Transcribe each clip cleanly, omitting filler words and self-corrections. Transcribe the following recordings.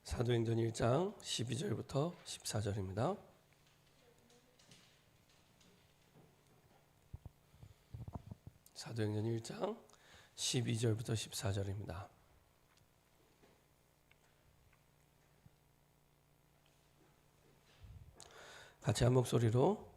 사도행전 1장 12절부터 14절입니다. 사도행전 1장 12절부터 14절입니다. 같이 한 목소리로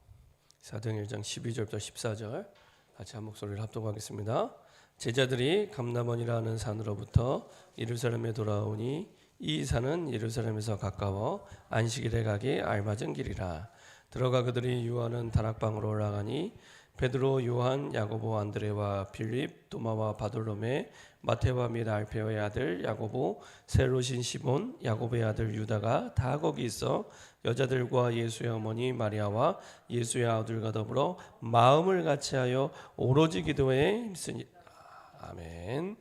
사도행전 1장 12절부터 14절 같이 한 목소리를 합독하겠습니다. 제자들이 감람원이라는 산으로부터 예루살렘에 돌아오니 이 산은 예루살렘에서 가까워 안식일에 가기 알맞은 길이라. 들어가 그들이 유하는 다락방으로 올라가니 베드로, 요한, 야고보, 안드레와 빌립, 도마와 바돌로메, 마테와 및 알페오의 아들 야고보, 셀로신 시몬, 야고보의 아들 유다가 다 거기 있어 여자들과 예수의 어머니 마리아와 예수의 아들과 더불어 마음을 같이하여 오로지 기도에 힘쓰니. 아멘.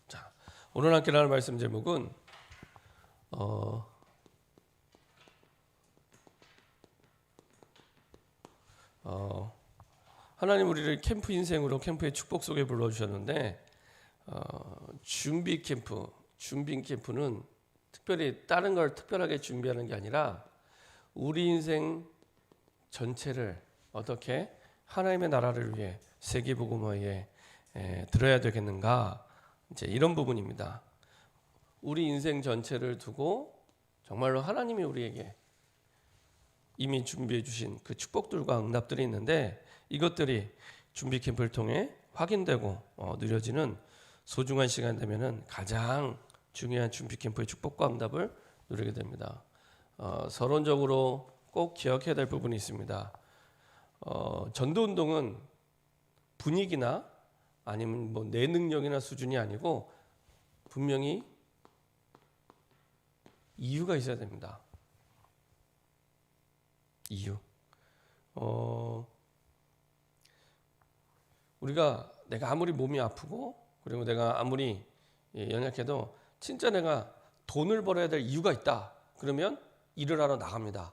자, 오늘 함께 나눌 말씀 제목은 하나님 우리를 캠프 인생으로 캠프의 축복 속에 불러주셨는데 준비 캠프는 특별히 다른 걸 특별하게 준비하는 게 아니라 우리 인생 전체를 어떻게 하나님의 나라를 위해 세계복음화에 들어야 되겠는가, 이제 이런 부분입니다. 우리 인생 전체를 두고 정말로 하나님이 우리에게 이미 준비해 주신 그 축복들과 응답들이 있는데 이것들이 준비 캠프를 통해 확인되고 누려지는 소중한 시간 되면은 가장 중요한 준비 캠프의 축복과 응답을 누리게 됩니다. 서론적으로 꼭 기억해야 될 부분이 있습니다. 전도운동은 분위기나 아니면 뭐 내 능력이나 수준이 아니고 분명히 이유가 있어야 됩니다. 이유. 내가 아무리 몸이 아프고 그리고 내가 아무리 연약해도 진짜 내가 돈을 벌어야 될 이유가 있다. 그러면 일을 하러 나갑니다.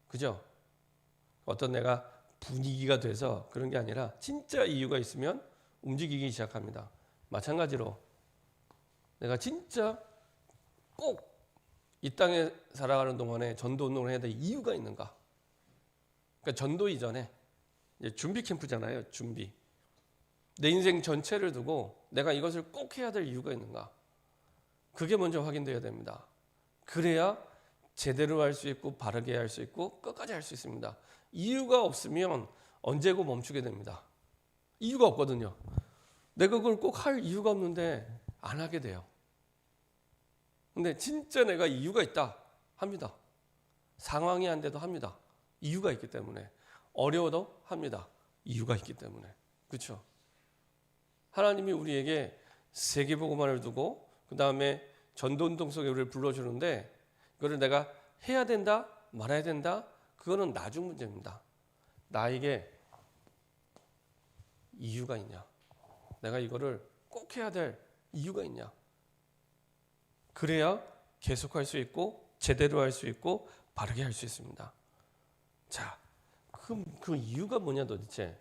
그죠? 어떤 내가 분위기가 돼서 그런 게 아니라 진짜 이유가 있으면 움직이기 시작합니다. 마찬가지로 내가 진짜 꼭 이 땅에 살아가는 동안에 전도 운동을 해야 될 이유가 있는가? 그러니까 전도 이전에 이제 준비 캠프잖아요. 준비. 내 인생 전체를 두고 내가 이것을 꼭 해야 될 이유가 있는가? 그게 먼저 확인돼야 됩니다. 그래야 제대로 할 수 있고 바르게 할 수 있고 끝까지 할 수 있습니다. 이유가 없으면 언제고 멈추게 됩니다. 이유가 없거든요. 내가 그걸 꼭 할 이유가 없는데 안 하게 돼요. 근데 진짜 내가 이유가 있다 합니다. 상황이 안 돼도 합니다. 이유가 있기 때문에. 어려워도 합니다. 이유가 있기 때문에. 그렇죠? 하나님이 우리에게 세계복음화를 두고 그 다음에 전도운동 속에 우리를 불러주는데 그거를 내가 해야 된다 말아야 된다 그거는 나중 문제입니다. 나에게 이유가 있냐, 내가 이거를 꼭 해야 될 이유가 있냐, 그래야 계속할 수 있고 제대로 할 수 있고 바르게 할 수 있습니다. 자, 그 이유가 뭐냐 도대체.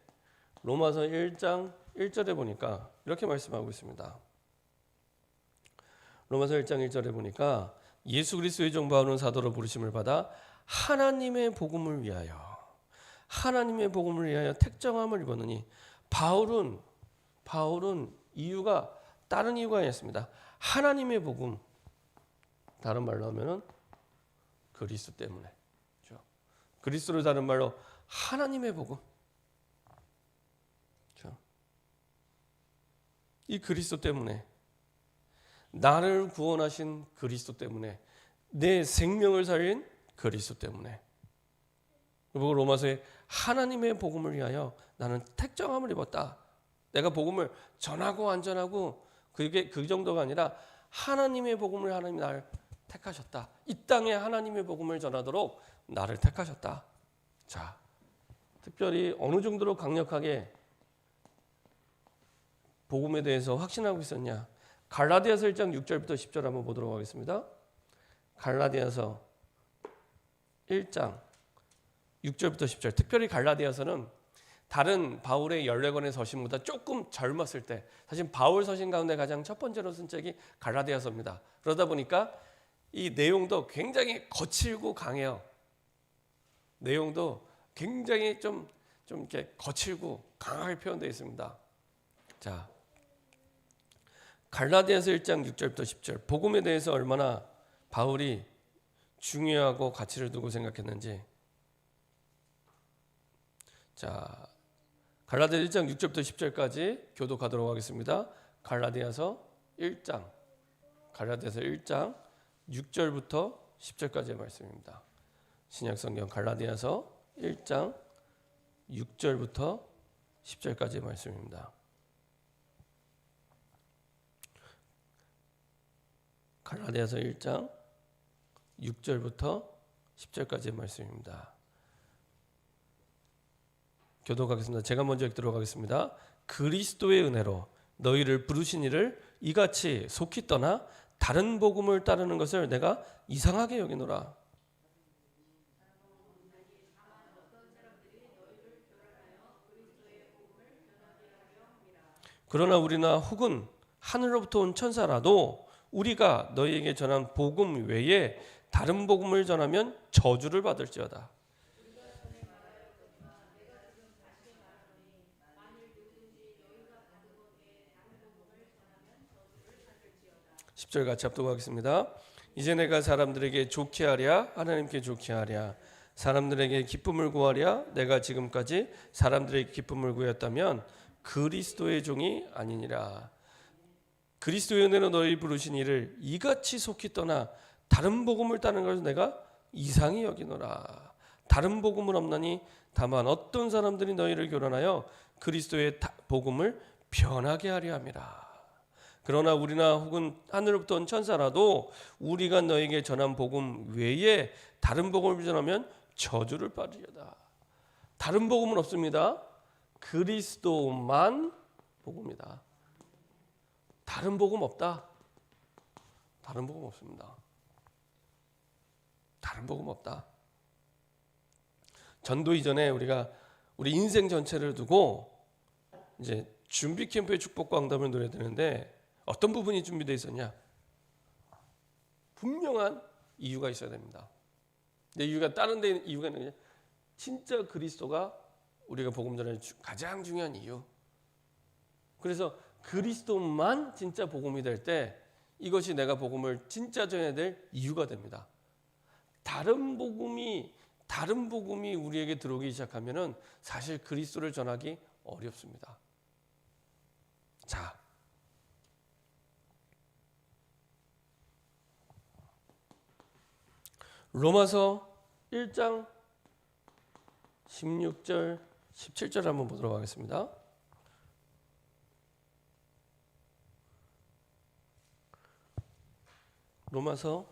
로마서 1장 1절에 보니까 이렇게 말씀하고 있습니다. 로마서 1장 1절에 보니까 예수 그리스도의 종바울은 사도로 부르심을 받아 하나님의 복음을 위하여 택정함을 입었느니 바울은 이유가 다른 이유가 아니었습니다. 하나님의 복음, 다른 말로 하면은 그리스도 때문에. 그렇죠? 그리스도를 다른 말로 하나님의 복음. 그렇죠? 이 그리스도 때문에, 나를 구원하신 그리스도 때문에, 내 생명을 살린 그리스도 때문에. 그리고 로마서에 하나님의 복음을 위하여 나는 택정함을 입었다. 내가 복음을 전하고 안 전하고 그게 그 정도가 아니라 하나님의 복음을 하나님이 나를 택하셨다. 이 땅에 하나님의 복음을 전하도록 나를 택하셨다. 자, 특별히 어느 정도로 강력하게 복음에 대해서 확신하고 있었냐? 갈라디아서 1장 6절부터 10절 한번 보도록 하겠습니다. 갈라디아서 1장 6절부터 10절. 특별히 갈라디아서는 다른 바울의 14권의 서신보다 조금 젊었을 때, 사실 바울 서신 가운데 가장 첫 번째로 쓴 책이 갈라디아서입니다. 그러다 보니까 이 내용도 굉장히 거칠고 강해요. 내용도 굉장히 좀 이렇게 거칠고 강하게 표현되어 있습니다. 자, 갈라디아서 1장 6절부터 10절, 복음에 대해서 얼마나 바울이 중요하고 가치를 두고 생각했는지. 자, 갈라디아서 1장 6절부터 10절까지 교독하도록 하겠습니다. 갈라디아서 1장 6절부터 10절까지의 말씀입니다. 신약성경 갈라디아서 1장 6절부터 10절까지의 말씀입니다. 갈라디아서 1장 6절부터 10절까지의 말씀입니다. 교독하겠습니다. 제가 먼저 읽도록 하겠습니다. 그리스도의 은혜로 너희를 부르신 이를 이같이 속히 떠나 다른 복음을 따르는 것을 내가 이상하게 여기노라. 그러나 우리나 혹은 하늘로부터 온 천사라도 우리가 너희에게 전한 복음 외에 다른 복음을 전하면 저주를 받을지어다. 10절 같이 합독하겠습니다. 이제 내가 사람들에게 좋게 하랴 하나님께 좋게 하랴, 사람들에게 기쁨을 구하랴 내가 지금까지 사람들에게 기쁨을 구했다면 그리스도의 종이 아니니라. 그리스도의 은혜로 너희 부르신 이를 이같이 속히 떠나 다른 복음을 따르는 것을 내가 이상히 여기노라. 다른 복음은 없나니 다만 어떤 사람들이 너희를 교란하여 그리스도의 복음을 변하게 하려 함이라. 그러나 우리나 혹은 하늘로부터 온 천사라도 우리가 너에게 전한 복음 외에 다른 복음을 전하면 저주를 받으려다. 다른 복음은 없습니다. 그리스도만 복음이다. 다른 복음 없다. 다른 복음 없습니다. 다른 복음 없다. 전도 이전에 우리 인생 전체를 두고 이제 준비 캠프의 축복과 응답을 노래해야 되는데 어떤 부분이 준비되어 있었냐? 분명한 이유가 있어야 됩니다. 근데 이유가 다른 데 이유가 있는 게 진짜 그리스도가 우리가 복음 전하는 가장 중요한 이유. 그래서 그리스도만 진짜 복음이 될 때 이것이 내가 복음을 진짜 전해야 될 이유가 됩니다. 다른 복음이 우리에게 들어오기 시작하면은 사실 그리스도를 전하기 어렵습니다. 자, 로마서 1장 16절 17절 한번 보도록 하겠습니다. 로마서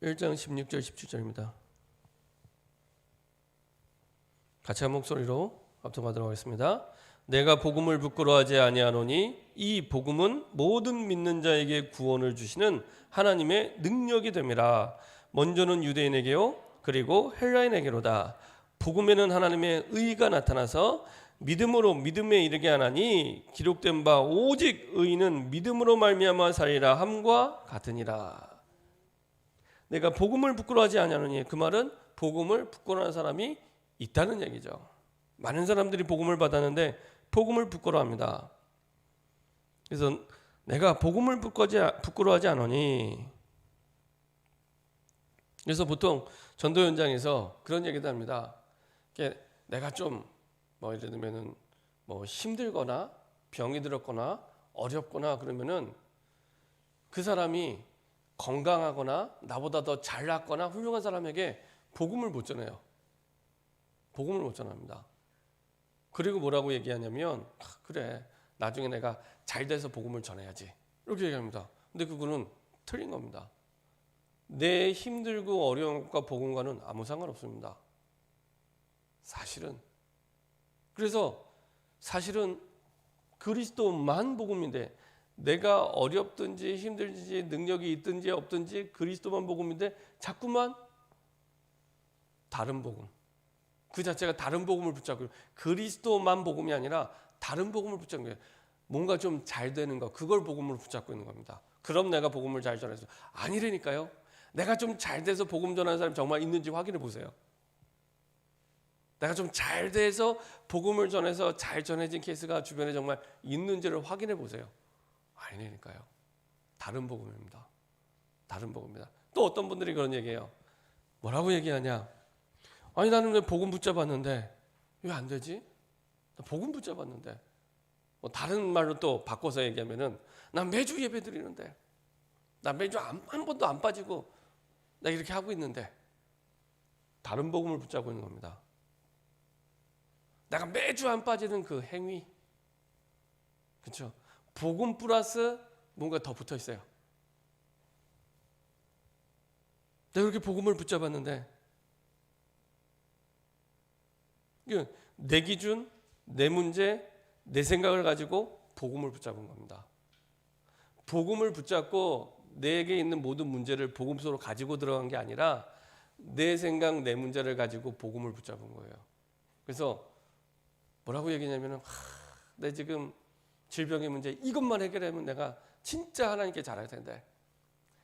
1장 16절 17절입니다. 같이 한 목소리로 합독하도록 하겠습니다. 내가 복음을 부끄러워하지 아니하노니 이 복음은 모든 믿는 자에게 구원을 주시는 하나님의 능력이 됨이라. 먼저는 유대인에게요 그리고 헬라인에게로다. 복음에는 하나님의 의가 나타나서 믿음으로 믿음에 이르게 하나니 기록된 바 오직 의인은 믿음으로 말미암아 살리라 함과 같으니라. 내가 복음을 부끄러워하지 아니하노니, 그 말은 복음을 부끄러워하는 사람이 있다는 얘기죠. 많은 사람들이 복음을 받았는데 복음을 부끄러워합니다. 그래서 내가 복음을 부끄러워하지 않으니, 그래서 보통 전도 현장에서 그런 얘기도 합니다. 내가 좀 예를 들면은 힘들거나 병이 들었거나 어렵거나 그러면은 그 사람이 건강하거나 나보다 더 잘났거나 훌륭한 사람에게 복음을 못 전해요. 복음을 못 전합니다. 그리고 뭐라고 얘기하냐면, 그래 나중에 내가 잘 돼서 복음을 전해야지, 이렇게 얘기합니다. 근데 그거는 틀린 겁니다. 내 힘들고 어려운 것과 복음과는 아무 상관없습니다. 사실은. 그래서 사실은 그리스도만 복음인데 내가 어렵든지 힘들든지 능력이 있든지 없든지 그리스도만 복음인데 자꾸만 다른 복음, 그 자체가 다른 복음을 붙잡고 그리스도만 복음이 아니라 다른 복음을 붙잡는 거예요. 뭔가 좀 잘 되는 거, 그걸 복음으로 붙잡고 있는 겁니다. 그럼 내가 복음을 잘 전해서 아니라니까요. 내가 좀 잘 돼서 복음 전하는 사람 정말 있는지 확인해 보세요. 내가 좀 잘 돼서 복음을 전해서 잘 전해진 케이스가 주변에 정말 있는지를 확인해 보세요. 아니라니까요. 다른 복음입니다. 다른 복음입니다. 또 어떤 분들이 그런 얘기해요. 뭐라고 얘기하냐? 아니 나는 왜 복음 붙잡았는데 왜 안 되지? 나 복음 붙잡았는데. 뭐 다른 말로 또 바꿔서 얘기하면은 난 매주 예배 드리는데, 나 매주 한 번도 안 빠지고 나 이렇게 하고 있는데 다른 복음을 붙잡고 있는 겁니다. 내가 매주 안 빠지는 그 행위, 그렇죠? 복음 플러스 뭔가 더 붙어 있어요. 내가 이렇게 복음을 붙잡았는데 내 기준, 내 문제, 내 생각을 가지고 복음을 붙잡은 겁니다. 복음을 붙잡고 내게 있는 모든 문제를 복음 속으로 가지고 들어간 게 아니라 내 생각, 내 문제를 가지고 복음을 붙잡은 거예요. 그래서 뭐라고 얘기냐면은 내 지금 질병의 문제 이것만 해결하면 내가 진짜 하나님께 잘할 텐데,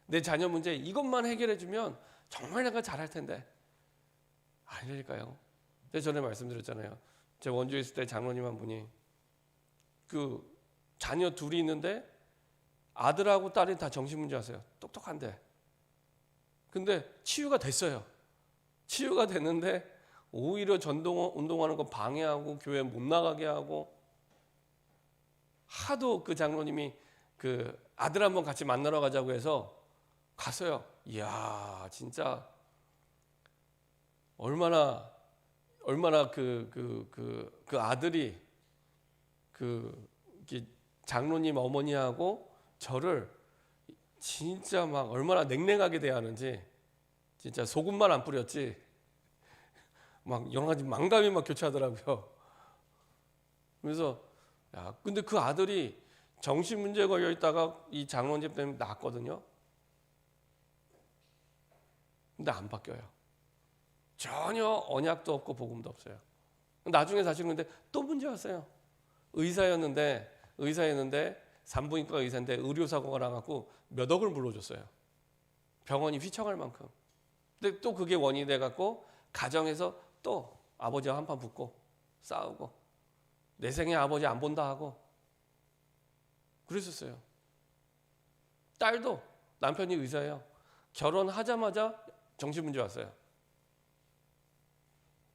내 자녀 문제 이것만 해결해 주면 정말 내가 잘할 텐데. 아니라니까요. 제가 전에 말씀드렸잖아요. 제가 원주에 있을 때 장로님 한 분이 그 자녀 둘이 있는데 아들하고 딸이 다 정신문제였어요. 똑똑한데. 근데 치유가 됐어요. 치유가 됐는데 오히려 전도 운동하는 거 방해하고 교회 못 나가게 하고, 하도 그 장로님이 그 아들 한번 같이 만나러 가자고 해서 갔어요. 이야, 진짜 얼마나 그 아들이 장로님 어머니하고 저를 진짜 막 얼마나 냉랭하게 대하는지, 진짜 소금만 안 뿌렸지 막 여러 가지 망감이 막 교차하더라고요. 그래서 야, 근데 그 아들이 정신 문제에 걸려 있다가 이 장로님 때문에 낳았거든요. 근데 안 바뀌어요. 전혀 언약도 없고 복음도 없어요. 나중에 사실 근데 또 문제 왔어요. 의사였는데 산부인과 의사인데 의료사고가 나갖고 몇 억을 물어줬어요. 병원이 휘청할 만큼. 근데 또 그게 원인이 돼갖고 가정에서 또 아버지와 한판 붙고 싸우고 내 생에 아버지 안 본다 하고 그랬었어요. 딸도 남편이 의사예요. 결혼하자마자 정신문제 왔어요.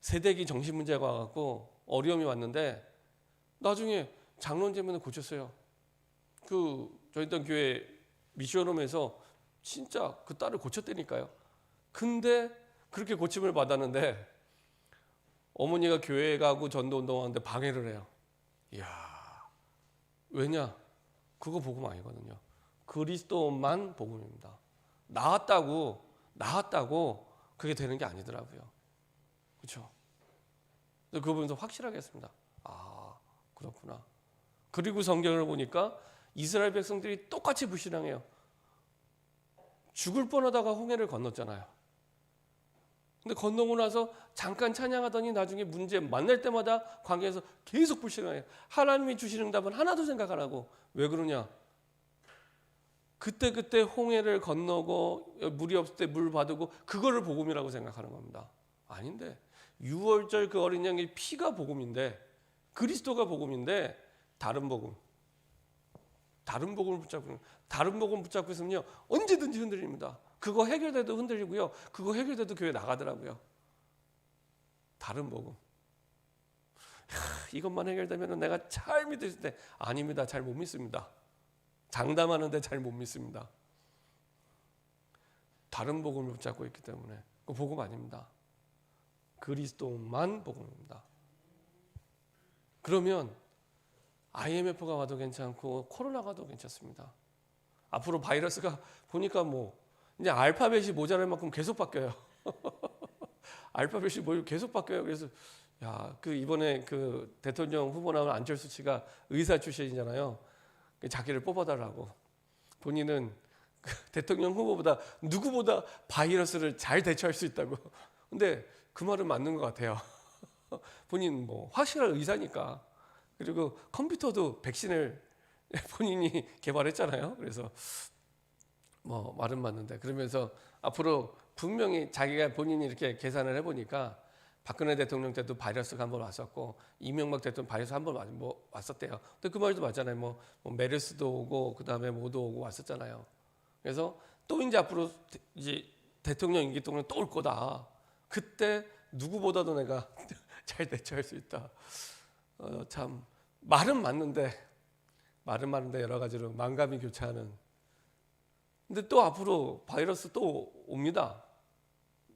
세대기 정신문제가 와갖고 어려움이 왔는데 나중에 장로님은 고쳤어요. 저희 있던 교회 미션홈에서 진짜 그 딸을 고쳤다니까요. 근데 그렇게 고침을 받았는데 어머니가 교회 가고 전도 운동하는데 방해를 해요. 이야, 왜냐? 그거 복음 아니거든요. 그리스도만 복음입니다. 나았다고 그게 되는 게 아니더라고요. 그렇죠? 그거 보면서 확실하게 했습니다. 아, 그렇구나. 그리고 성경을 보니까 이스라엘 백성들이 똑같이 불신앙해요. 죽을 뻔하다가 홍해를 건넜잖아요. 근데 건너고 나서 잠깐 찬양하더니 나중에 문제 만날 때마다 관계에서 계속 불신앙해요. 하나님이 주시는 답은 하나도 생각 안 하고. 왜 그러냐? 그때 홍해를 건너고 물이 없을 때 물 받고 그거를 복음이라고 생각하는 겁니다. 아닌데, 유월절 그 어린 양의 피가 복음인데, 그리스도가 복음인데 다른 복음을 붙잡고 있으면요 언제든지 흔들립니다. 그거 해결돼도 흔들리고요, 그거 해결돼도 교회 나가더라고요. 다른 복음. 이것만 해결되면 내가 잘 믿을 때, 아닙니다. 잘 못 믿습니다. 장담하는데 잘 못 믿습니다. 다른 복음을 붙잡고 있기 때문에 그 복음 아닙니다. 그리스도만 복음입니다. 그러면 IMF가 와도 괜찮고 코로나가 와도 괜찮습니다. 앞으로 바이러스가 보니까 이제 알파벳이 모자랄 만큼 계속 바뀌어요. 알파벳이 계속 바뀌어요. 그래서 이번에 그 대통령 후보 나온 안철수 씨가 의사 출신이잖아요. 자기를 뽑아달라고. 본인은 그 대통령 후보보다 누구보다 바이러스를 잘 대처할 수 있다고. 근데 그 말은 맞는 것 같아요. 본인 뭐 확실한 의사니까. 그리고 컴퓨터도 백신을 본인이 개발했잖아요. 그래서 뭐 말은 맞는데, 그러면서 앞으로 분명히 자기가 본인이 이렇게 계산을 해보니까 박근혜 대통령 때도 바이러스가 한번 왔었고 이명박 대통령 바이러스 한번 왔었대요. 근데 그 말도 맞잖아요. 뭐 메르스도 오고 그 다음에 뭐도 오고 왔었잖아요. 그래서 또 이제 앞으로 이제 대통령 임기 동안 또 올 거다. 그때 누구보다도 내가 잘 대처할 수 있다. 참 말은 맞는데 여러 가지로 만감이 교차하는. 근데 또 앞으로 바이러스 또 옵니다.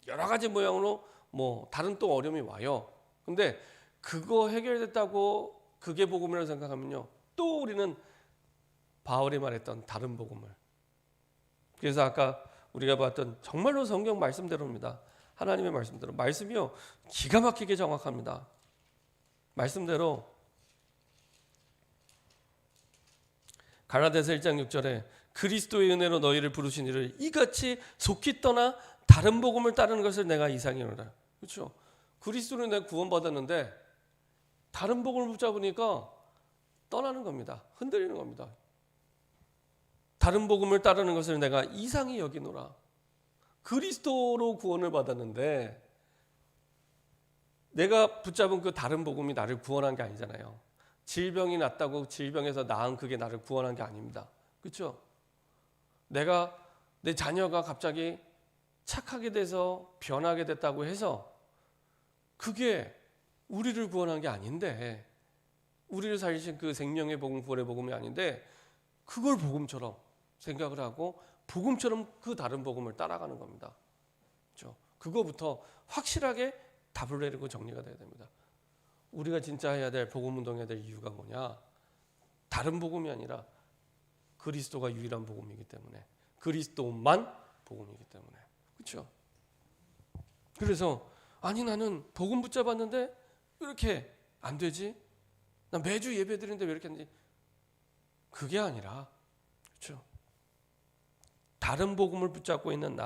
여러 가지 모양으로 뭐 다른 또 어려움이 와요. 근데 그거 해결됐다고 그게 복음이라고 생각하면요, 또 우리는 바울이 말했던 다른 복음을. 그래서 아까 우리가 봤던 정말로 성경 말씀대로입니다. 하나님의 말씀대로. 말씀이요 기가 막히게 정확합니다. 말씀대로 갈라디아서 1장 6절에 그리스도의 은혜로 너희를 부르신 이를 이같이 속히 떠나 다른 복음을 따르는 것을 내가 이상이로라. 그렇죠? 그리스도로 내가 구원받았는데 다른 복음을 붙잡으니까 떠나는 겁니다. 흔들리는 겁니다. 다른 복음을 따르는 것을 내가 이상히 여기노라. 그리스도로 구원을 받았는데 내가 붙잡은 그 다른 복음이 나를 구원한 게 아니잖아요. 질병이 났다고 질병에서 나은 그게 나를 구원한 게 아닙니다. 그렇죠? 내 자녀가 갑자기 착하게 돼서 변하게 됐다고 해서 그게 우리를 구원한 게 아닌데, 우리를 살리신 그 생명의 복음, 구원의 복음이 아닌데 그걸 복음처럼 생각을 하고 복음처럼 그 다른 복음을 따라가는 겁니다. 그렇죠? 그거부터 확실하게 답을 내리고 정리가 돼야 됩니다. 우리가 진짜 해야 될 복음 운동해야 될 이유가 뭐냐? 다른 복음이 아니라 그리스도가 유일한 복음이기 때문에, 그리스도만 복음이기 때문에. 그렇죠? 그래서 아니 나는 복음 붙잡았는데 왜 이렇게 안 되지? 나 매주 예배 드리는데 왜 이렇게 안 되지? 그게 아니라, 그렇죠? 다른 복음을 붙잡고 있는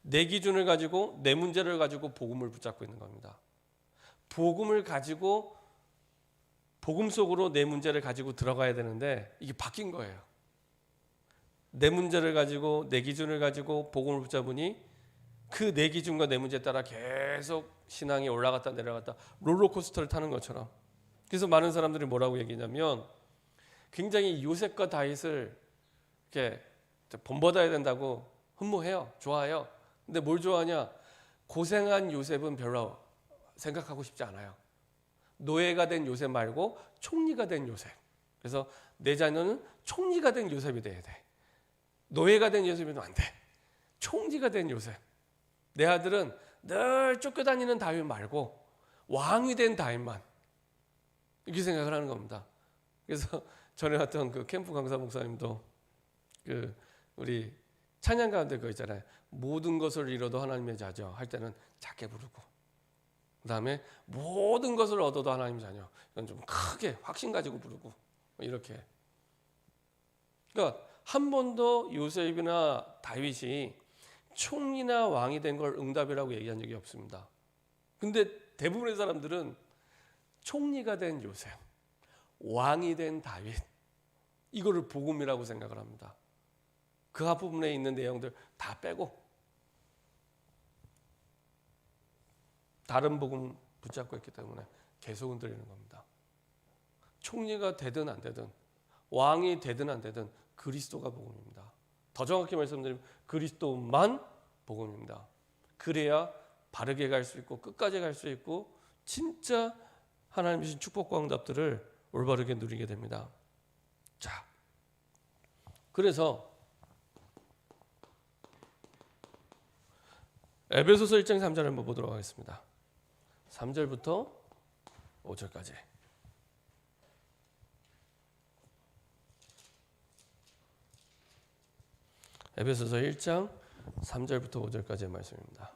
내 기준을 가지고 내 문제를 가지고 복음을 붙잡고 있는 겁니다. 복음을 가지고 복음 속으로 내 문제를 가지고 들어가야 되는데 이게 바뀐 거예요. 내 문제를 가지고 내 기준을 가지고 복음을 붙잡으니 그 내 기준과 내 문제에 따라 계속 신앙이 올라갔다 내려갔다 롤러코스터를 타는 것처럼. 그래서 많은 사람들이 뭐라고 얘기냐면 굉장히 요셉과 다윗을 이렇게 본받아야 된다고 흠모해요. 좋아해요. 근데 뭘 좋아하냐? 고생한 요셉은 별로 생각하고 싶지 않아요. 노예가 된 요셉 말고 총리가 된 요셉. 그래서 내 자녀는 총리가 된 요셉이 돼야 돼. 노예가 된 요셉이면 안 돼. 총리가 된 요셉. 내 아들은 늘 쫓겨다니는 다윗 말고 왕이 된 다윗만. 이렇게 생각을 하는 겁니다. 그래서 전에 왔던 그 캠프 강사 목사님도 그 우리 찬양 가운데 그거 있잖아요. 모든 것을 잃어도 하나님의 자녀 할 때는 작게 부르고, 그 다음에 모든 것을 얻어도 하나님 자녀, 이건 좀 크게 확신 가지고 부르고, 이렇게. 그러니까 한 번도 요셉이나 다윗이 총리나 왕이 된 걸 응답이라고 얘기한 적이 없습니다. 근데 대부분의 사람들은 총리가 된 요셉, 왕이 된 다윗, 이거를 복음이라고 생각을 합니다. 그 앞부분에 있는 내용들 다 빼고 다른 복음 붙잡고 있기 때문에 계속 흔들리는 겁니다. 총리가 되든 안 되든, 왕이 되든 안 되든 그리스도가 복음입니다. 더 정확히 말씀드리면 그리스도만 복음입니다. 그래야 바르게 갈 수 있고 끝까지 갈 수 있고 진짜 하나님 주신 축복과 응답들을 올바르게 누리게 됩니다. 자, 그래서 에베소서 1장 3절 한번 보도록 하겠습니다. 3절부터 5절까지. 에베소서 1장 3절부터 5절까지의 말씀입니다.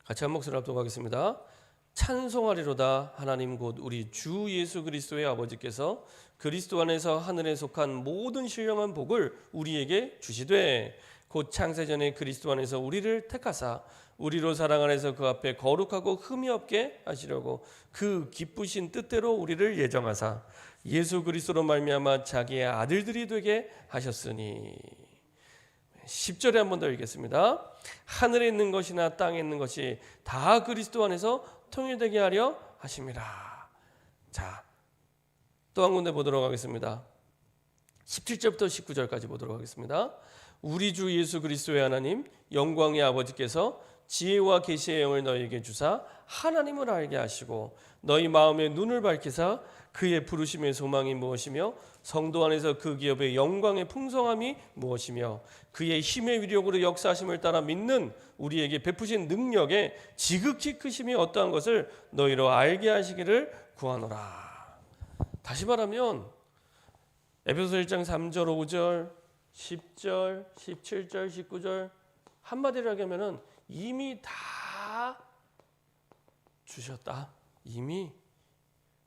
같이 한 목소리로 합독하겠습니다. 찬송하리로다. 하나님 곧 우리 주 예수 그리스도의 아버지께서 그리스도 안에서 하늘에 속한 모든 신령한 복을 우리에게 주시되 곧 창세전에 그리스도 안에서 우리를 택하사 우리로 사랑 안에서 그 앞에 거룩하고 흠이 없게 하시려고 그 기쁘신 뜻대로 우리를 예정하사 예수 그리스도로 말미암아 자기의 아들들이 되게 하셨으니. 10절에 한 번 더 읽겠습니다. 하늘에 있는 것이나 땅에 있는 것이 다 그리스도 안에서 통일되게 하려 하심이라. 자, 또 한 군데 보도록 하겠습니다. 17절부터 19절까지 보도록 하겠습니다. 우리 주 예수 그리스도의 하나님 영광의 아버지께서 지혜와 계시의 영을 너희에게 주사 하나님을 알게 하시고 너희 마음의 눈을 밝히사 그의 부르심의 소망이 무엇이며 성도 안에서 그 기업의 영광의 풍성함이 무엇이며 그의 힘의 위력으로 역사하심을 따라 믿는 우리에게 베푸신 능력의 지극히 크심이 어떠한 것을 너희로 알게 하시기를 구하노라. 다시 말하면 에베소서 1장 3절 5절 10절 17절 19절 한마디로 하면은 이미 다 주셨다. 이미.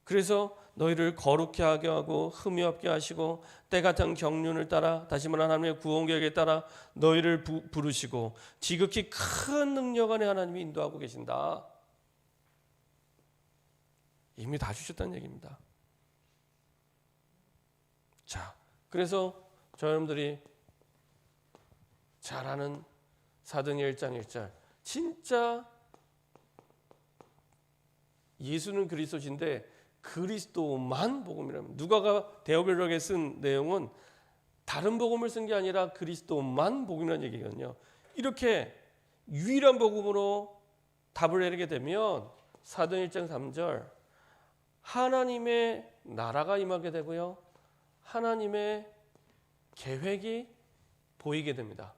그래서 너희를 거룩히 하게 하고 흠이 없게 하시고 때 같은 경륜을 따라 다시 말하면 하나님의 구원 계획에 따라 너희를 부르시고 지극히 큰 능력 안에 하나님이 인도하고 계신다. 이미 다 주셨다는 얘기입니다. 자, 그래서 저 여러분들이 잘 아는 사도행전 1장 1절 진짜 예수는 그리스도신데 그리스도만 복음이라면 누가가 데오벨록에 쓴 내용은 다른 복음을 쓴 게 아니라 그리스도만 복음이라는 얘기거든요. 이렇게 유일한 복음으로 답을 내리게 되면 사도행전 1장 3절 하나님의 나라가 임하게 되고요. 하나님의 계획이 보이게 됩니다.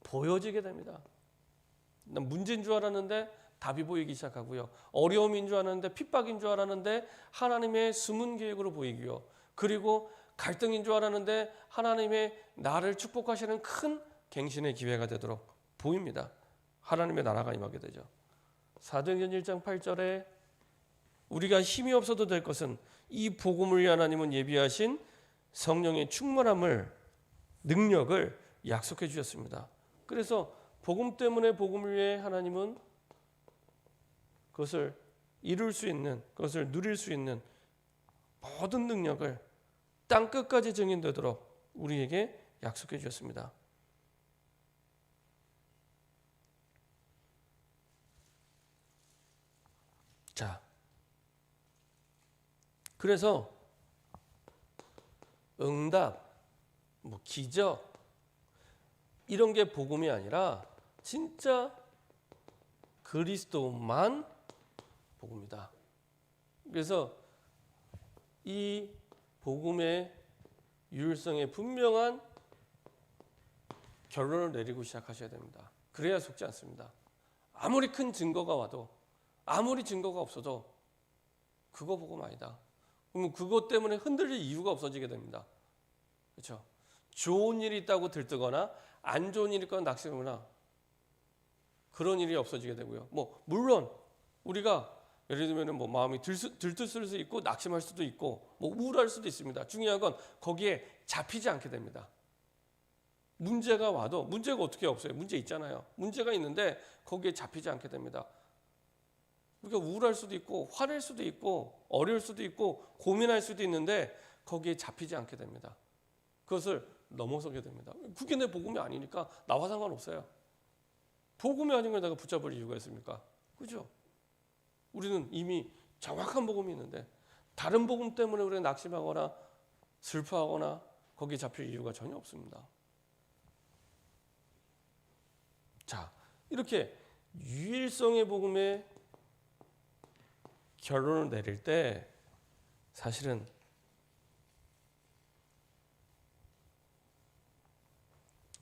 보여지게 됩니다. 난 문제인 줄 알았는데 답이 보이기 시작하고요. 어려움인 줄 알았는데 핍박인 줄 알았는데 하나님의 숨은 계획으로 보이고요. 그리고 갈등인 줄 알았는데 하나님의 나를 축복하시는 큰 갱신의 기회가 되도록 보입니다. 하나님의 나라가 임하게 되죠. 사도행전 1장 8절에 우리가 힘이 없어도 될 것은 이 복음을 위해 하나님은 예비하신 성령의 충만함을 능력을 약속해 주셨습니다. 그래서 복음 때문에 복음을 위해 하나님은 그것을 이룰 수 있는, 그것을 누릴 수 있는 모든 능력을 땅 끝까지 증인되도록 우리에게 약속해 주셨습니다. 자, 그래서 응답, 기적 이런 게 복음이 아니라 진짜 그리스도만 복음이다. 그래서 이 복음의 유일성에 분명한 결론을 내리고 시작하셔야 됩니다. 그래야 속지 않습니다. 아무리 큰 증거가 와도 아무리 증거가 없어도 그거 복음 아니다. 그러면 그것 때문에 흔들릴 이유가 없어지게 됩니다. 그렇죠? 좋은 일이 있다고 들뜨거나 안 좋은 일이 있거나 낙심하거나 그런 일이 없어지게 되고요. 물론 우리가 예를 들면 마음이 들뜨실 수 있고 낙심할 수도 있고 우울할 수도 있습니다. 중요한 건 거기에 잡히지 않게 됩니다. 문제가 와도 문제가 어떻게 없어요? 문제 있잖아요. 문제가 있는데 거기에 잡히지 않게 됩니다. 우리가 우울할 수도 있고 화낼 수도 있고 어려울 수도 있고 고민할 수도 있는데 거기에 잡히지 않게 됩니다. 그것을 넘어서게 됩니다. 그게 내 복음이 아니니까 나와 상관없어요. 복음이 아닌 걸 내가 붙잡을 이유가 있습니까? 그죠? 우리는 이미 정확한 복음이 있는데 다른 복음 때문에 우리가 낙심하거나 슬퍼하거나 거기에 잡힐 이유가 전혀 없습니다. 자, 이렇게 유일성의 복음에 결론을 내릴 때 사실은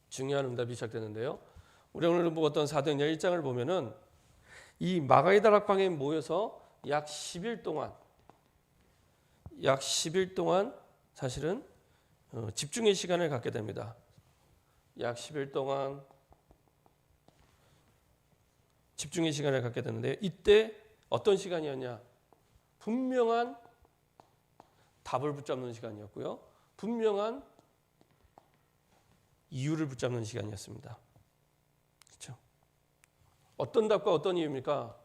중요한 응답이 시작되는데요. 우리 오늘 보았던 사도행전 1장을 보면은 이 마가의 다락방에 모여서 약 10일 동안 사실은 집중의 시간을 갖게 됩니다. 약 10일 동안 집중의 시간을 갖게 되는데 이때 어떤 시간이었냐? 분명한 답을 붙잡는 시간이었고요. 분명한 이유를 붙잡는 시간이었습니다. 그렇죠? 어떤 답과 어떤 이유입니까?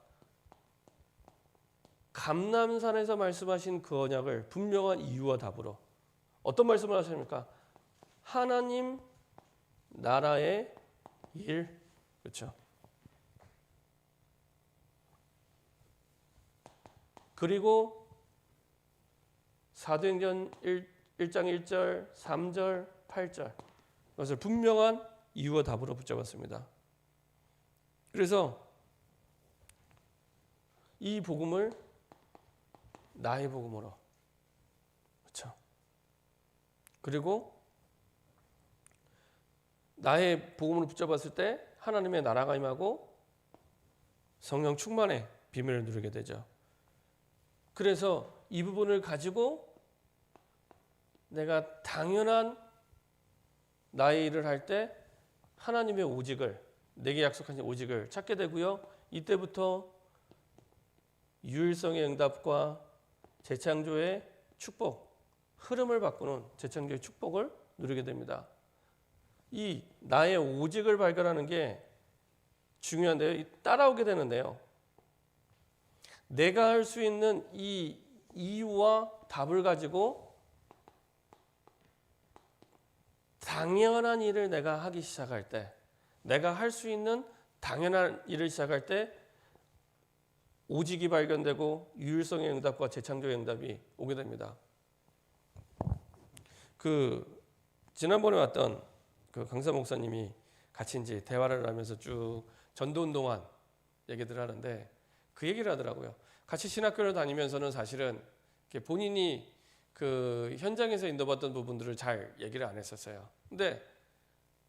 감람산에서 말씀하신 그 언약을 분명한 이유와 답으로 어떤 말씀을 하십니까? 하나님 나라의 일, 그렇죠? 그리고 사도행전 1장 1절, 3절, 8절 그것을 분명한 이유와 답으로 붙잡았습니다. 그래서 이 복음을 나의 복음으로, 그렇죠? 그리고 나의 복음으로 붙잡았을 때 하나님의 나라가 임하고 성령 충만의 비밀을 누리게 되죠. 그래서 이 부분을 가지고 내가 당연한 나의 일을 할 때 하나님의 오직을, 내게 약속하신 오직을 찾게 되고요. 이때부터 유일성의 응답과 재창조의 축복, 흐름을 바꾸는 재창조의 축복을 누리게 됩니다. 이 나의 오직을 발견하는 게 중요한데요. 따라오게 되는데요. 내가 할 수 있는 이 이유와 답을 가지고 당연한 일을 내가 하기 시작할 때, 내가 할 수 있는 당연한 일을 시작할 때 오직이 발견되고 유일성의 응답과 재창조의 응답이 오게 됩니다. 지난번에 왔던 강사 목사님이 같이 이제 대화를 하면서 쭉 전도운동한 얘기들을 하는데 그 얘기를 하더라고요. 같이 신학교를 다니면서는 사실은 본인이 그 현장에서 인도받던 부분들을 잘 얘기를 안 했었어요. 근데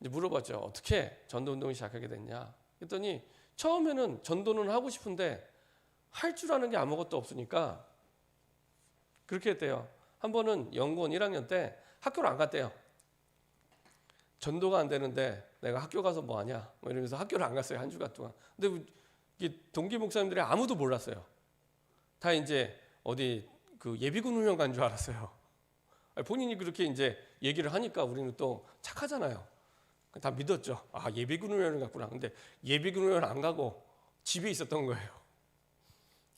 이제 물어봤죠. 어떻게 전도운동을 시작하게 됐냐? 그랬더니 처음에는 전도는 하고 싶은데 할 줄 아는 게 아무것도 없으니까 그렇게 했대요. 한 번은 연구원 1학년 때 학교를 안 갔대요. 전도가 안 되는데 내가 학교 가서 뭐 하냐? 뭐 이러면서 학교를 안 갔어요. 한 주간 동안. 근데 동기 목사님들이 아무도 몰랐어요. 다 이제 어디 예비군 훈련 간 줄 알았어요. 본인이 그렇게 이제 얘기를 하니까 우리는 또 착하잖아요. 다 믿었죠. 아, 예비군 훈련을 갔구나. 근데 예비군 훈련 안 가고 집에 있었던 거예요.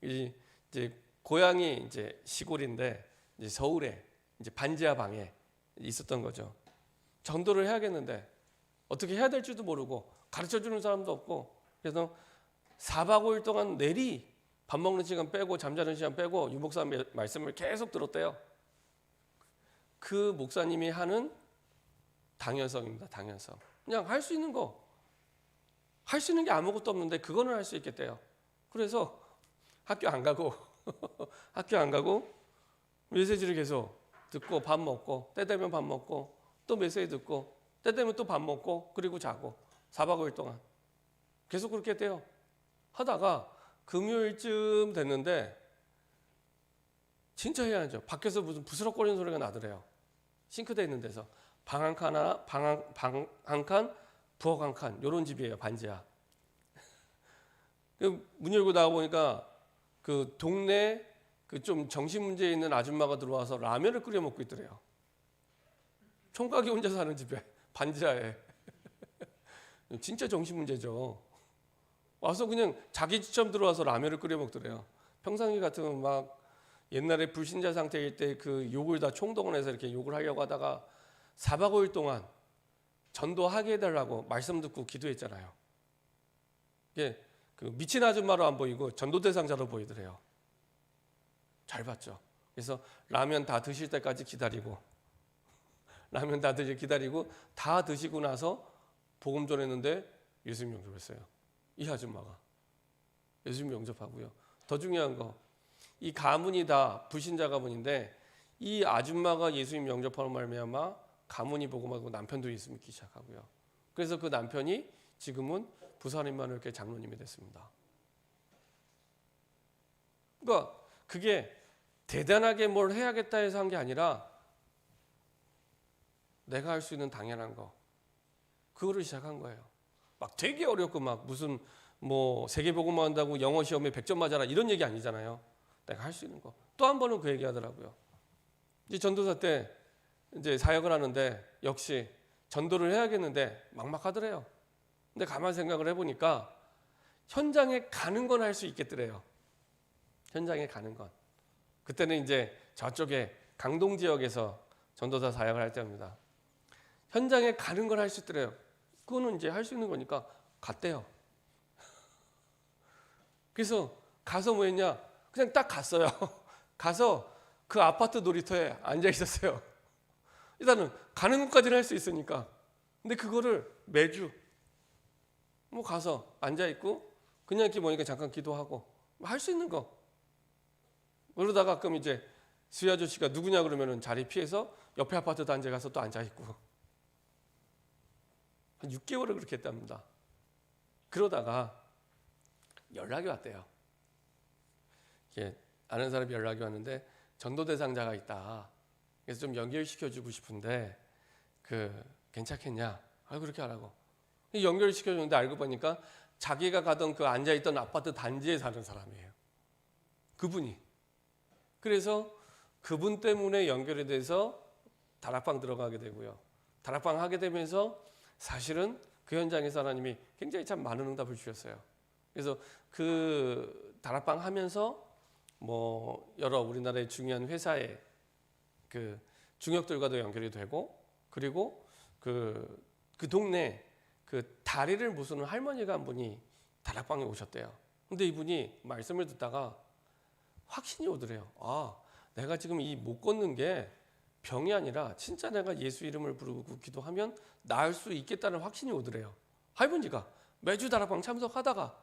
이제 고향이 이제 시골인데 이제 서울에 이제 반지하 방에 있었던 거죠. 전도를 해야겠는데 어떻게 해야 될지도 모르고 가르쳐 주는 사람도 없고 그래서 4박 5일 동안 내리 밥 먹는 시간 빼고 잠자는 시간 빼고 유 목사 말씀을 계속 들었대요. 그 목사님이 하는 당연성입니다. 당연성. 그냥 할 수 있는 거. 할 수 있는 게 아무것도 없는데 그거는 할 수 있겠대요. 그래서 학교 안 가고 학교 안 가고 메시지를 계속 듣고 밥 먹고 때 되면 밥 먹고 또 메시지 듣고 때 되면 또 밥 먹고 그리고 자고 4박 5일 동안 계속 그렇게 했대요. 하다가 금요일쯤 됐는데 진짜 해야죠. 밖에서 무슨 부스럭거리는 소리가 나더래요. 싱크대 있는 데서 방 한 칸 하나, 방 한 칸, 부엌 한 칸 이런 집이에요. 반지하. 문 열고 나와 보니까 그 동네 좀 정신 문제 있는 아줌마가 들어와서 라면을 끓여 먹고 있더래요. 총각이 혼자 사는 집에 반지하에. 진짜 정신 문제죠. 와서 그냥 자기 집처럼 들어와서 라면을 끓여 먹더래요. 평상시 같으면 막 옛날에 불신자 상태일 때 그 욕을 다 총동원해서 이렇게 욕을 하려고 하다가 4박 5일 동안 전도하게 해달라고 말씀 듣고 기도했잖아요. 이게 미친 아줌마로 안 보이고 전도 대상자로 보이더래요. 잘 봤죠. 그래서 라면 다 드실 때까지 기다리고 라면 다 기다리고 다 드시고 나서 복음 전했는데 예수님 영접했어요. 이 아줌마가 예수님 영접하고요. 더 중요한 거, 이 가문이 다 불신자 가문인데 이 아줌마가 예수님 영접하는 말미암아 가문이 복음하고 남편도 예수 믿기 시작하고요. 그래서 그 남편이 지금은 부산 임마누엘교회 장로님이 됐습니다. 그러니까 그게 대단하게 뭘 해야겠다 해서 한 게 아니라 내가 할 수 있는 당연한 거 그거를 시작한 거예요. 막 되게 어렵고 막 무슨 뭐 세계복음화 한다고 영어 시험에 100점 맞아라 이런 얘기 아니잖아요. 내가 할 수 있는 거. 또 한 번은 그 얘기 하더라고요. 이제 전도사 때 이제 사역을 하는데 역시 전도를 해야겠는데 막막하더래요. 근데 가만 생각을 해보니까 현장에 가는 건 할 수 있겠더래요. 현장에 가는 건. 그때는 이제 저쪽에 강동 지역에서 전도사 사역을 할 때입니다. 현장에 가는 건 할 수 있더래요. 그거는 이제 할 수 있는 거니까 갔대요. 그래서 가서 뭐 했냐? 그냥 딱 갔어요. 가서 그 아파트 놀이터에 앉아 있었어요. 일단은 가는 것까지는 할 수 있으니까. 근데 그거를 매주 뭐 가서 앉아 있고 그냥 이렇게 보니까 잠깐 기도하고 할 수 있는 거. 그러다가 가끔 이제 수희 아저씨가 누구냐 그러면은 자리 피해서 옆에 아파트 단지에 가서 또 앉아 있고 한 6개월을 그렇게 했답니다. 그러다가 연락이 왔대요. 이게 아는 사람이 연락이 왔는데 전도 대상자가 있다. 그래서 좀 연결시켜주고 싶은데 괜찮겠냐? 그렇게 하라고. 연결시켜줬는데 알고 보니까 자기가 가던 그 앉아있던 아파트 단지에 사는 사람이에요. 그분이. 그래서 그분 때문에 연결이 돼서 다락방 들어가게 되고요. 다락방 하게 되면서 사실은 그 현장에서 하나님이 굉장히 참 많은 응답을 주셨어요. 그래서 그 다락방 하면서 뭐 여러 우리나라의 중요한 회사의 그 중역들과도 연결이 되고 그리고 그 동네 그 다리를 부수는 할머니가 한 분이 다락방에 오셨대요. 근데 이분이 말씀을 듣다가 확신이 오더래요. 아, 내가 지금 이 못 걷는 게 병이 아니라 진짜 내가 예수 이름을 부르고 기도하면 나을 수 있겠다는 확신이 오더래요. 할머니가 매주 다락방 참석하다가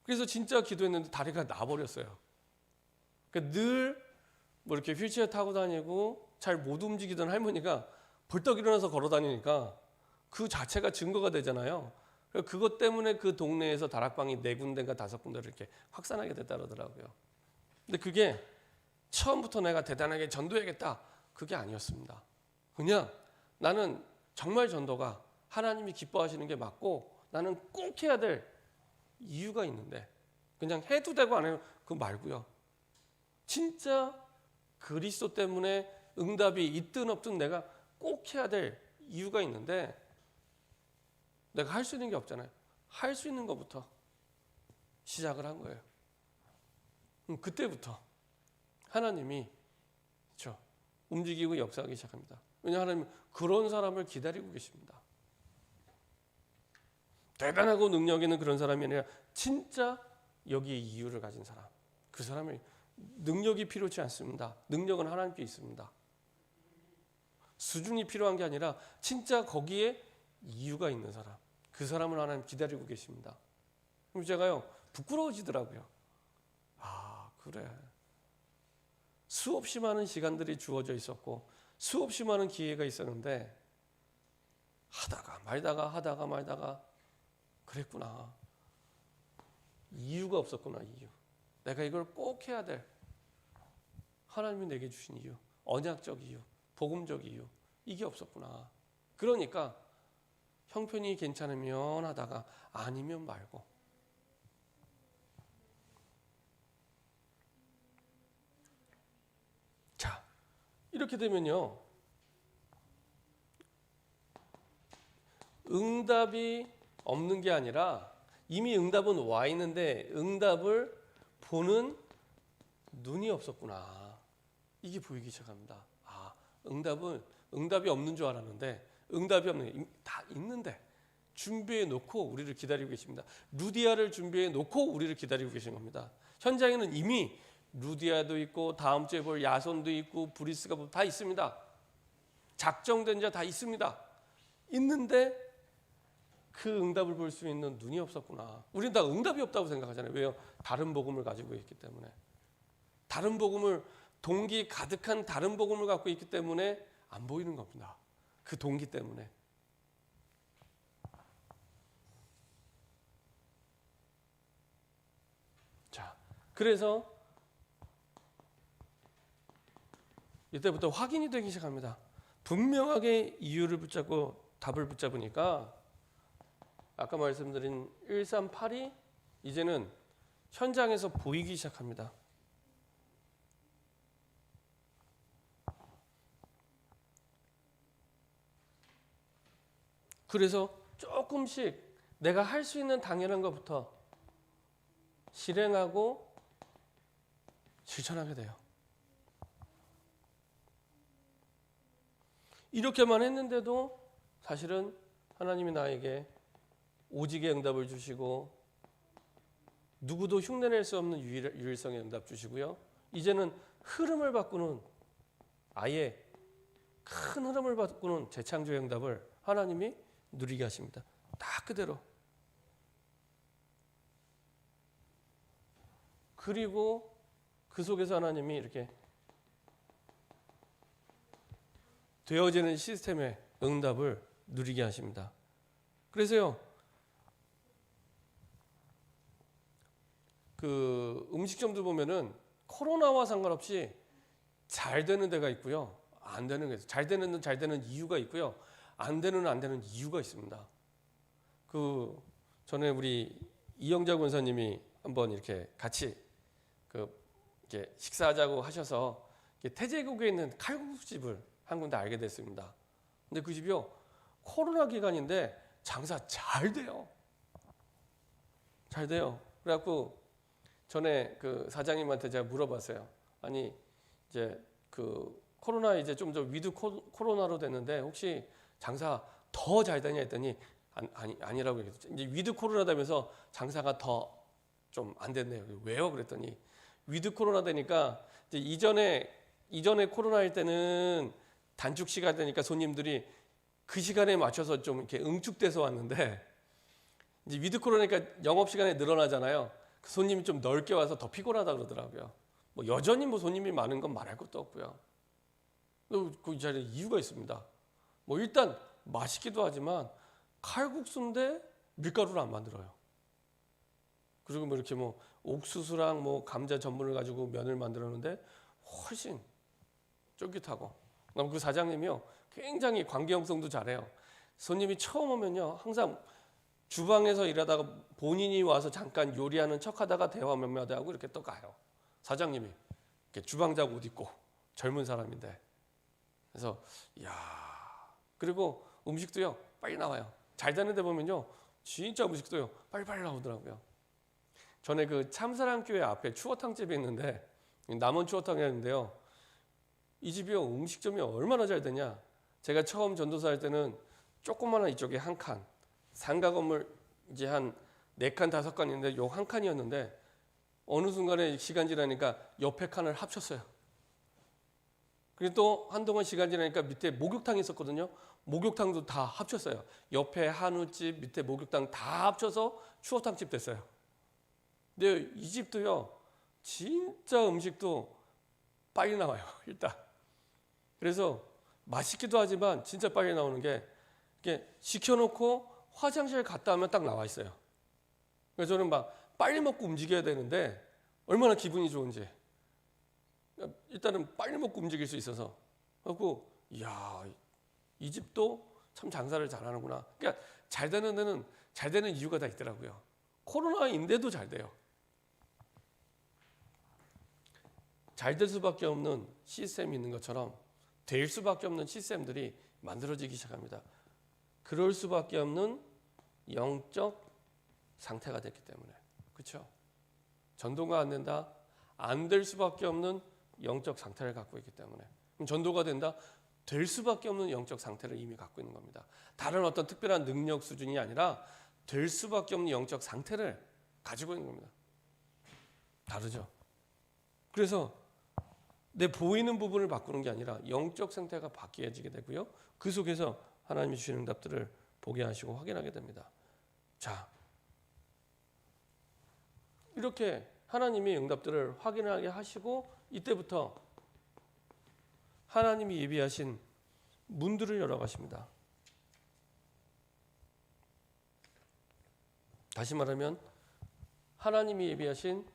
그래서 진짜 기도했는데 다리가 나버렸어요. 그러니까 늘 뭐 이렇게 휠체어 타고 다니고 잘 못 움직이던 할머니가 벌떡 일어나서 걸어 다니니까 그 자체가 증거가 되잖아요. 그것 때문에 그 동네에서 다락방이 4군데인가 5군데를 이렇게 확산하게 됐다 그러더라고요. 근데 그게 처음부터 내가 대단하게 전도해야겠다 그게 아니었습니다. 그냥 나는 정말 전도가 하나님이 기뻐하시는 게 맞고 나는 꼭 해야 될 이유가 있는데 그냥 해도 되고 안 해도 그거 말고요. 진짜 그리스도 때문에 응답이 있든 없든 내가 꼭 해야 될 이유가 있는데 내가 할 수 있는 게 없잖아요. 할 수 있는 것부터 시작을 한 거예요. 그때부터 하나님이 그렇죠, 움직이고 역사하기 시작합니다. 왜냐하면 하나님은 그런 사람을 기다리고 계십니다. 대단하고 능력 있는 그런 사람이 아니라 진짜 여기에 이유를 가진 사람. 그 사람을 능력이 필요치 않습니다. 능력은 하나님께 있습니다. 수준이 필요한 게 아니라 진짜 거기에 이유가 있는 사람. 그 사람을 하나님 기다리고 계십니다. 그럼 제가요 부끄러워지더라고요. 아 그래. 수없이 많은 시간들이 주어져 있었고 수없이 많은 기회가 있었는데 하다가 말다가 그랬구나. 이유가 없었구나. 이유. 내가 이걸 꼭 해야 될 하나님이 내게 주신 이유, 언약적 이유, 복음적 이유 이게 없었구나. 그러니까 형편이 괜찮으면 하다가 아니면 말고. 자, 이렇게 되면요 응답이 없는 게 아니라 이미 응답은 와 있는데 응답을 보는 눈이 없었구나. 이게 보이기 시작합니다. 아, 응답이 없는 줄 알았는데 응답이 없는 다 있는데 준비해 놓고 우리를 기다리고 계십니다. 루디아를 준비해 놓고 우리를 기다리고 계신 겁니다. 현장에는 이미 루디아도 있고 다음 주에 볼 야손도 있고 브리스가 다 있습니다. 작정된 자 다 있습니다. 있는데 그 응답을 볼 수 있는 눈이 없었구나. 우리는 다 응답이 없다고 생각하잖아요. 왜요? 다른 복음을 가지고 있기 때문에. 다른 복음을 동기 가득한 다른 복음을 갖고 있기 때문에 안 보이는 겁니다. 그 동기 때문에. 자, 그래서 이때부터 확인이 되기 시작합니다. 분명하게 이유를 붙잡고 답을 붙잡으니까 아까 말씀드린 138이 이제는 현장에서 보이기 시작합니다. 그래서 조금씩 내가 할 수 있는 당연한 것부터 실행하고 실천하게 돼요. 이렇게만 했는데도 사실은 하나님이 나에게 오직의 응답을 주시고 누구도 흉내낼 수 없는 유일성의 응답 주시고요. 이제는 흐름을 바꾸는 아예 큰 흐름을 바꾸는 재창조의 응답을 하나님이 누리게 하십니다. 딱 그대로. 그리고 그 속에서 하나님이 이렇게 되어지는 시스템의 응답을 누리게 하십니다. 그래서요, 그 음식점도 보면은 코로나와 상관없이 잘 되는 데가 있고요, 안 되는 게 잘 되는 이유가 있고요, 안 되는 이유가 있습니다. 그 전에 우리 이영자 권사님이 한번 이렇게 같이 이렇게 식사하자고 하셔서 태제국에 있는 칼국수집을 한 군데 알게 됐습니다. 근데 그 집이요, 코로나 기간인데 장사 잘 돼요. 잘 돼요. 그래갖고 전에 그 사장님한테 제가 물어봤어요. 아니 이제 그 코로나 이제 좀 더 위드 코로나로 됐는데 혹시 장사 더 잘 되냐 했더니 아니라고 얘기했죠. 이제 위드 코로나다면서 장사가 더 좀 안 됐네요. 왜요? 그랬더니 위드 코로나 되니까 이제 이전에 코로나일 때는 단축 시간 되니까 손님들이 그 시간에 맞춰서 좀 이렇게 응축돼서 왔는데 이제 위드 코로나니까 영업 시간이 늘어나잖아요. 그 손님이 좀 넓게 와서 더 피곤하다 그러더라고요. 뭐 여전히 뭐 손님이 많은 건 말할 것도 없고요. 그 자리에 이유가 있습니다. 뭐 일단 맛있기도 하지만 칼국수인데 밀가루를 안 만들어요. 그리고 뭐 이렇게 뭐 옥수수랑 뭐 감자 전분을 가지고 면을 만들었는데 훨씬 쫄깃하고. 그다음 그 사장님이요, 굉장히 관계 형성도 잘해요. 손님이 처음 오면요, 항상 주방에서 일하다가 본인이 와서 잠깐 요리하는 척하다가 대화 몇 마디 하고 이렇게 또 가요. 사장님이 이렇게 주방장 옷 입고 젊은 사람인데. 그래서 이야, 그리고 음식도요 빨리 나와요. 잘 되는 데 보면요 진짜 음식도요 빨리빨리 나오더라고요. 전에 그 참사랑교회 앞에 추어탕집이 있는데 남원 추어탕이었는데요, 이 집이요 음식점이 얼마나 잘 되냐. 제가 처음 전도사 할 때는 조그마한 이쪽에 한 칸, 상가 건물 이제 한 4칸 5칸 있는데 요 한 칸이었는데 어느 순간에 시간 지나니까 옆에 칸을 합쳤어요. 그리고 또 한동안 시간 지나니까 밑에 목욕탕이 있었거든요. 목욕탕도 다 합쳤어요. 옆에 한우집, 밑에 목욕탕 다 합쳐서 추어탕집 됐어요. 근데 이 집도요 진짜 음식도 빨리 나와요. 일단 그래서 맛있기도 하지만 진짜 빨리 나오는 게 이게 시켜놓고 화장실 갔다 하면 딱 나와 있어요. 그래서 저는 막 빨리 먹고 움직여야 되는데 얼마나 기분이 좋은지 일단은 빨리 먹고 움직일 수 있어서 그래고 이야 이 집도 참 장사를 잘하는구나. 그러니까 잘 되는 데는 잘 되는 이유가 다 있더라고요. 코로나인데도 잘 돼요. 잘 될 수밖에 없는 시스템이 있는 것처럼 될 수밖에 없는 시스템들이 만들어지기 시작합니다. 그럴 수밖에 없는 영적 상태가 됐기 때문에. 그렇죠? 전도가 안 된다. 안 될 수밖에 없는 영적 상태를 갖고 있기 때문에. 그럼 전도가 된다. 될 수밖에 없는 영적 상태를 이미 갖고 있는 겁니다. 다른 어떤 특별한 능력 수준이 아니라 될 수밖에 없는 영적 상태를 가지고 있는 겁니다. 다르죠? 그래서 내 보이는 부분을 바꾸는 게 아니라 영적 상태가 바뀌어지게 되고요. 그 속에서 하나님이 주시는 응답들을 보게 하시고 확인하게 됩니다. 자, 이렇게 하나님이 응답들을 확인하게 하시고 이때부터 하나님이 예비하신 문들을 열어가십니다. 다시 말하면 하나님이 예비하신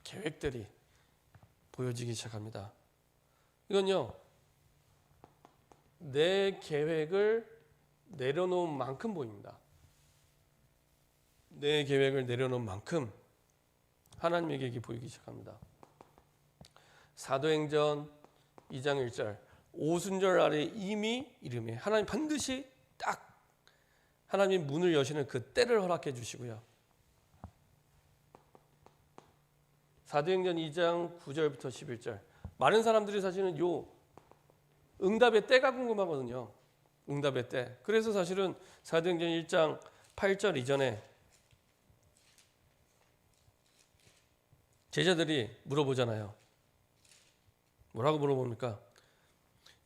계획들이 보여지기 시작합니다. 이건요, 내 계획을 내려놓은 만큼 보입니다. 내 계획을 내려놓은 만큼 하나님의 계획이 보이기 시작합니다. 사도행전 2장 1절 오순절 아래 이미 이름에 하나님 반드시 딱 하나님 문을 여시는 그 때를 허락해 주시고요. 사도행전 2장 9절부터 11절 많은 사람들이 사실은 요 응답의 때가 궁금하거든요. 응답의 때. 그래서 사실은 사도행전 1장 8절 이전에 제자들이 물어보잖아요. 뭐라고 물어봅니까?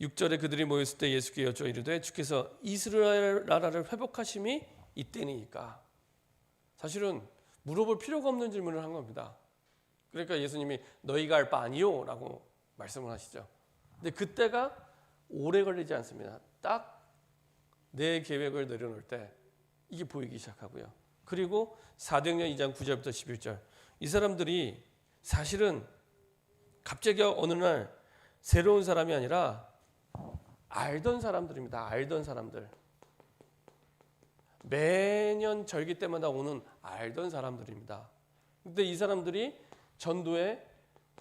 6절에 그들이 모였을 때 예수께 여쭈어 이르되 주께서 이스라엘 나라를 회복하심이 이때니까. 사실은 물어볼 필요가 없는 질문을 한 겁니다. 그러니까 예수님이 너희가 알 바 아니요 라고 말씀을 하시죠. 근데 그때가 오래 걸리지 않습니다. 딱 내 계획을 내려놓을 때 이게 보이기 시작하고요. 그리고 사도행전 2장 9절부터 11절 이 사람들이 사실은 갑자기 어느 날 새로운 사람이 아니라 알던 사람들입니다. 알던 사람들. 매년 절기 때마다 오는 알던 사람들입니다. 근데 이 사람들이 전도의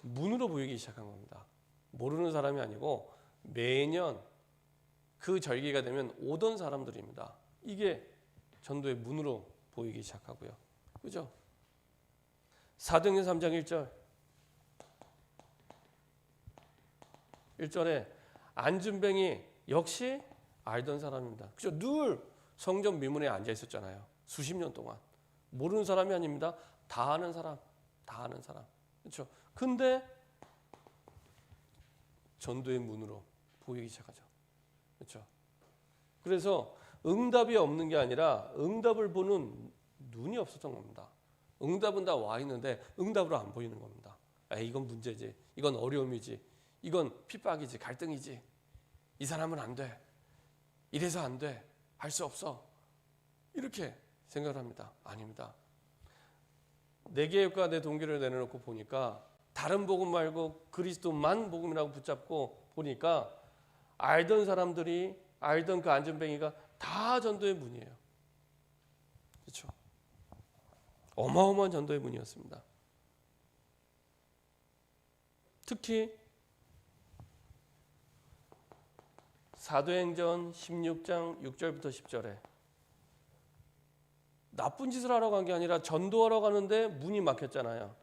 문으로 보이기 시작한 겁니다. 모르는 사람이 아니고 매년 그 절기가 되면 오던 사람들입니다. 이게 전도의 문으로 보이기 시작하고요. 그죠? 사도행전 3장 1절 1절에 안준뱅이 역시 알던 사람입니다. 그죠? 늘 성전 미문에 앉아 있었잖아요. 수십 년 동안. 모르는 사람이 아닙니다. 다 아는 사람. 다 아는 사람. 그렇죠? 근데 전도의 문으로 보이기 시작하죠. 그렇죠? 그래서 응답이 없는 게 아니라 응답을 보는 눈이 없었던 겁니다. 응답은 다 와 있는데 응답으로 안 보이는 겁니다. 이건 문제지. 이건 어려움이지. 이건 핍박이지. 갈등이지. 이 사람은 안 돼. 이래서 안 돼. 할 수 없어. 이렇게 생각을 합니다. 아닙니다. 내 계획과 내 동기를 내려놓고 보니까 다른 복음 말고 그리스도만 복음이라고 붙잡고 보니까 알던 사람들이 알던 그 안전뱅이가 다 전도의 문이에요. 그렇죠? 어마어마한 전도의 문이었습니다. 특히 사도행전 16장 6절부터 10절에 나쁜 짓을 하러 간 게 아니라 전도하러 가는데 문이 막혔잖아요.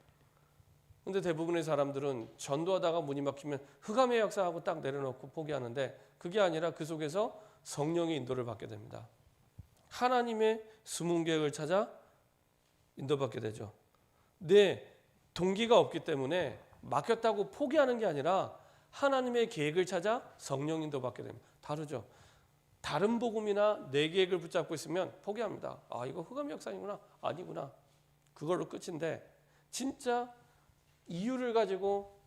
근데 대부분의 사람들은 전도하다가 문이 막히면 흑암의 역사하고 딱 내려놓고 포기하는데 그게 아니라 그 속에서 성령의 인도를 받게 됩니다. 하나님의 숨은 계획을 찾아 인도받게 되죠. 내 동기가 없기 때문에 막혔다고 포기하는 게 아니라 하나님의 계획을 찾아 성령 인도받게 됩니다. 다르죠. 다른 복음이나 내 계획을 붙잡고 있으면 포기합니다. 이거 흑암의 역사이구나. 아니구나. 그걸로 끝인데 진짜 이유를 가지고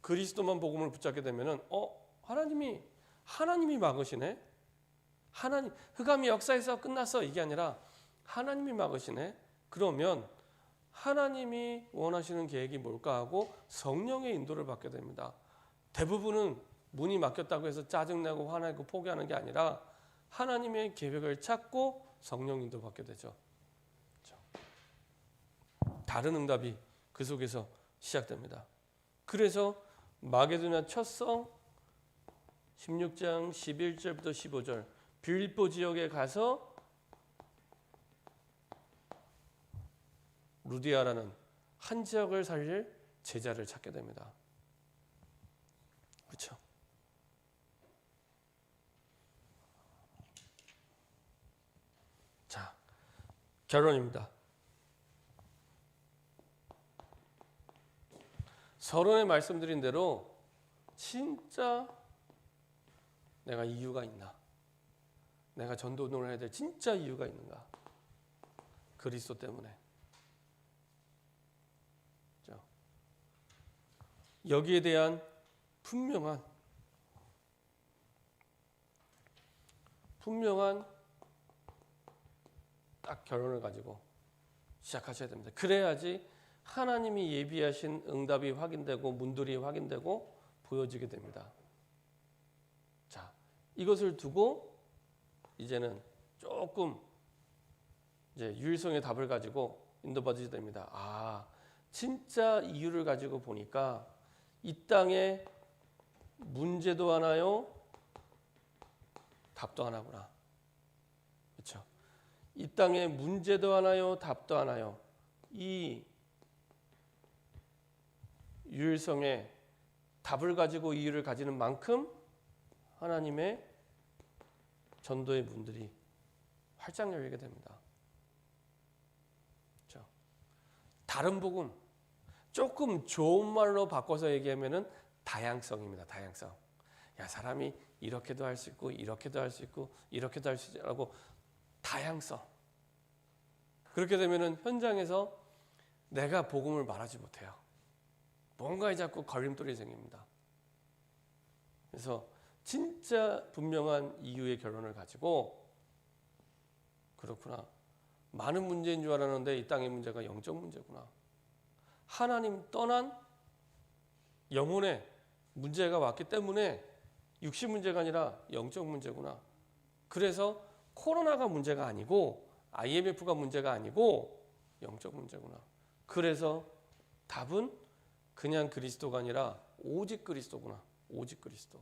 그리스도만 복음을 붙잡게 되면은 하나님이 막으시네. 하나님 흑암의 역사에서 끝났어 이게 아니라 하나님이 막으시네. 그러면 하나님이 원하시는 계획이 뭘까 하고 성령의 인도를 받게 됩니다. 대부분은 문이 막혔다고 해서 짜증내고 화내고 포기하는 게 아니라 하나님의 계획을 찾고 성령 인도 받게 되죠. 그렇죠? 다른 응답이 그 속에서 시작됩니다. 그래서 마게도냐 첫성 16장 11절부터 15절 빌립보 지역에 가서 루디아라는 한 지역을 살릴 제자를 찾게 됩니다. 그렇죠? 자, 결론입니다. 서론에 말씀드린 대로 진짜 내가 이유가 있나? 내가 전도운동을 해야 될 진짜 이유가 있는가? 그리스도 때문에. 여기에 대한 분명한 딱 결론을 가지고 시작하셔야 됩니다. 그래야지 하나님이 예비하신 응답이 확인되고 문들이 확인되고 보여지게 됩니다. 자, 이것을 두고 이제는 조금 이제 유일성의 답을 가지고 인도받으셔야 됩니다. 아, 진짜 이유를 가지고 보니까 이 땅에 문제도 하나요, 답도 하나구나. 그렇죠? 이 땅에 문제도 하나요, 답도 하나요. 이 유일성의 답을 가지고 이유를 가지는 만큼 하나님의 전도의 문들이 활짝 열리게 됩니다. 그렇죠? 다른 복음, 조금 좋은 말로 바꿔서 얘기하면은 다양성입니다. 다양성. 야, 사람이 이렇게도 할 수 있고 이렇게도 할 수 있고 이렇게도 할 수 있라고 다양성. 그렇게 되면은 현장에서 내가 복음을 말하지 못해요. 뭔가에 자꾸 걸림돌이 생깁니다. 그래서 진짜 분명한 이유의 결론을 가지고 그렇구나. 많은 문제인 줄 알았는데 이 땅의 문제가 영적 문제구나. 하나님 떠난 영혼의 문제가 왔기 때문에 육신 문제가 아니라 영적 문제구나. 그래서 코로나가 문제가 아니고 IMF가 문제가 아니고 영적 문제구나. 그래서 답은 그냥 그리스도가 아니라 오직 그리스도구나. 오직 그리스도.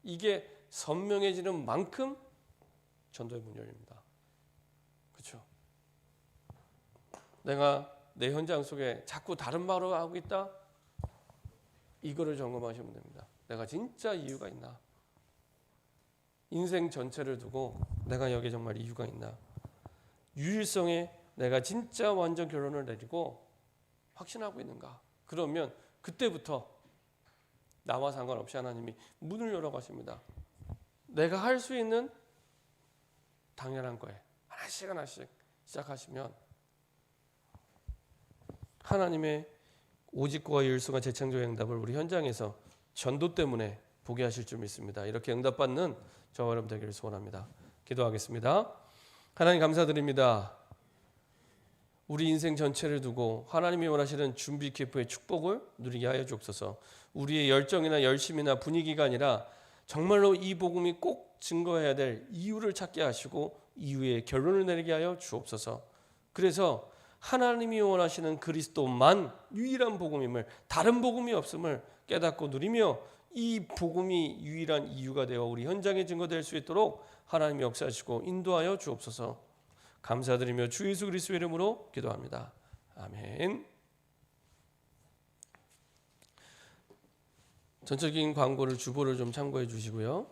이게 선명해지는 만큼 전도의 문이 열립니다. 그렇죠? 내가 내 현장 속에 자꾸 다른 말을 하고 있다? 이거를 점검하시면 됩니다. 내가 진짜 이유가 있나? 인생 전체를 두고 내가 여기에 정말 이유가 있나? 유일성에 내가 진짜 완전 결론을 내리고 확신하고 있는가? 그러면 그때부터 나와 상관없이 하나님이 문을 열어 가십니다. 내가 할 수 있는 당연한 거에 하나씩 하나씩 시작하시면 하나님의 오직과 유일성과 재창조의 응답을 우리 현장에서 전도 때문에 보게 하실 줄 믿습니다. 이렇게 응답받는 저와 여러분 되기를 소원합니다. 기도하겠습니다. 하나님 감사드립니다. 우리 인생 전체를 두고 하나님이 원하시는 준비 기포의 축복을 누리게 하여 주옵소서. 우리의 열정이나 열심이나 분위기가 아니라 정말로 이 복음이 꼭 증거해야 될 이유를 찾게 하시고 이유의 결론을 내리게 하여 주옵소서. 그래서 하나님이 원하시는 그리스도만 유일한 복음임을, 다른 복음이 없음을 깨닫고 누리며 이 복음이 유일한 이유가 되어 우리 현장에 증거될 수 있도록 하나님이 역사하시고 인도하여 주옵소서. 감사드리며 주 예수 그리스도의 이름으로 기도합니다. 아멘. 전체적인 광고를 주보를 좀 참고해 주시고요.